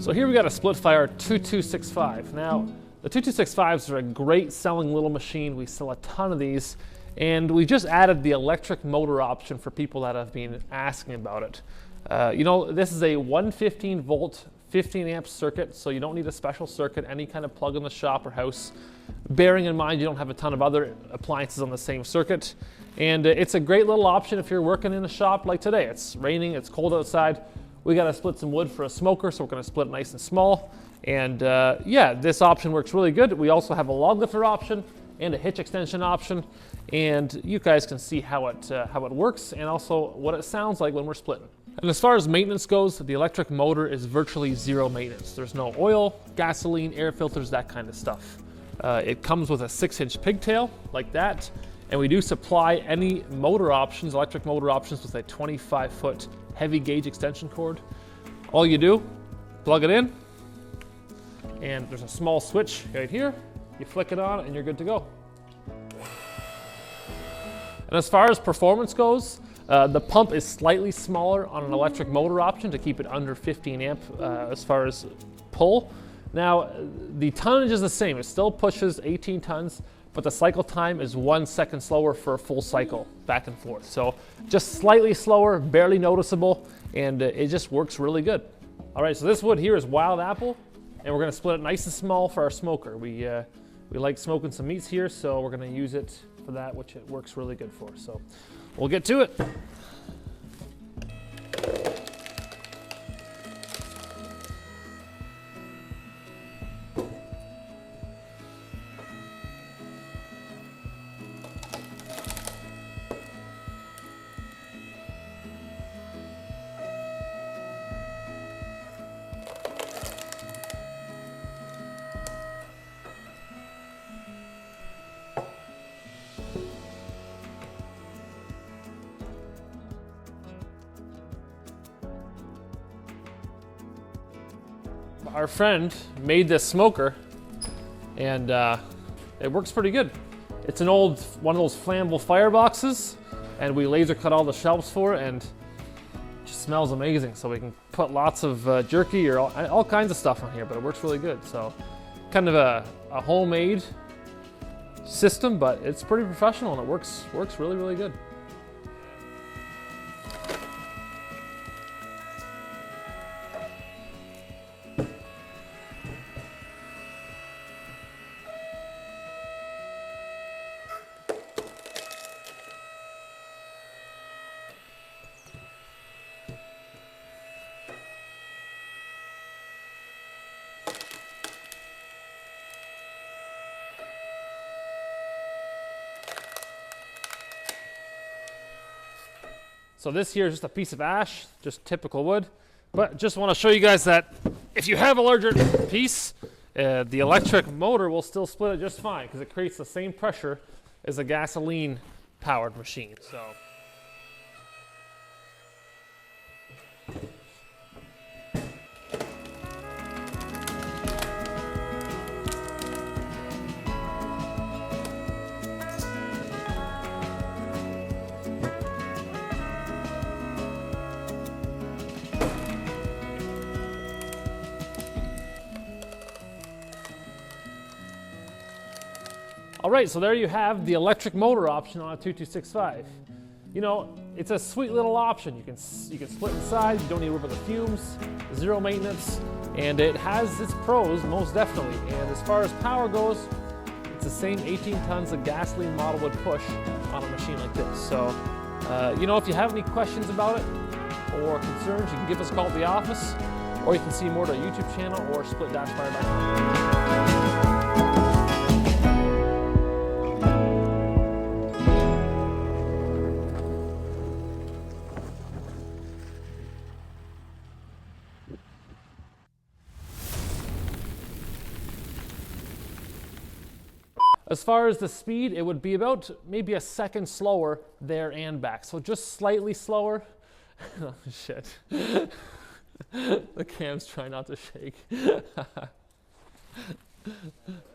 So here we got a split fire 2265. Now, the 2265s are a great selling little machine. We sell a ton of these, and we just added the electric motor option for people that have been asking about it. This is a 115 volt, 15 amp circuit, so you don't need a special circuit, any kind of plug in the shop or house. Bearing in mind you don't have a ton of other appliances on the same circuit. And it's a great little option if you're working in a shop like today. It's raining, it's cold outside. We got to split some wood for a smoker, so we're going to split it nice and small. And yeah, this option works really good. We also have a log lifter option and a hitch extension option. And you guys can see how it works and also what it sounds like when we're splitting. And as far as maintenance goes, the electric motor is virtually zero maintenance. There's no oil, gasoline, air filters, that kind of stuff. It comes with a 6-inch pigtail like that. And we do supply any motor options, electric motor options, with a 25-foot heavy gauge extension cord. All you do, plug it in, and there's a small switch right here. You flick it on and you're good to go. And as far as performance goes, the pump is slightly smaller on an electric motor option to keep it under 15 amp as far as pull. Now, the tonnage is the same. It still pushes 18 tons, but the cycle time is 1 second slower for a full cycle back and forth. So just slightly slower, barely noticeable, and it just works really good. All right, so this wood here is wild apple, and we're gonna split it nice and small for our smoker. We like smoking some meats here, so we're gonna use it for that, which it works really good for. So we'll get to it. Our friend made this smoker, and it works pretty good. It's an old one of those flammable fireboxes, and we laser cut all the shelves for it, and it just smells amazing. So we can put lots of jerky or all kinds of stuff on here, but it works really good. So kind of a homemade system, but it's pretty professional and it works really, really good. So this here is just a piece of ash, just typical wood. But just want to show you guys that if you have a larger piece, the electric motor will still split it just fine because it creates the same pressure as a gasoline powered machine. So. All right, so there you have the electric motor option on a 2265. You know, it's a sweet little option. You can split inside, you don't need to worry about the fumes, zero maintenance, and it has its pros, most definitely. And as far as power goes, it's the same 18 tons a gasoline model would push on a machine like this. So, if you have any questions about it or concerns, you can give us a call at the office, or you can see more at our YouTube channel or split-fire.com. As far as the speed, it would be about maybe a second slower there and back. So just slightly slower. Oh, shit. The cam's trying not to shake.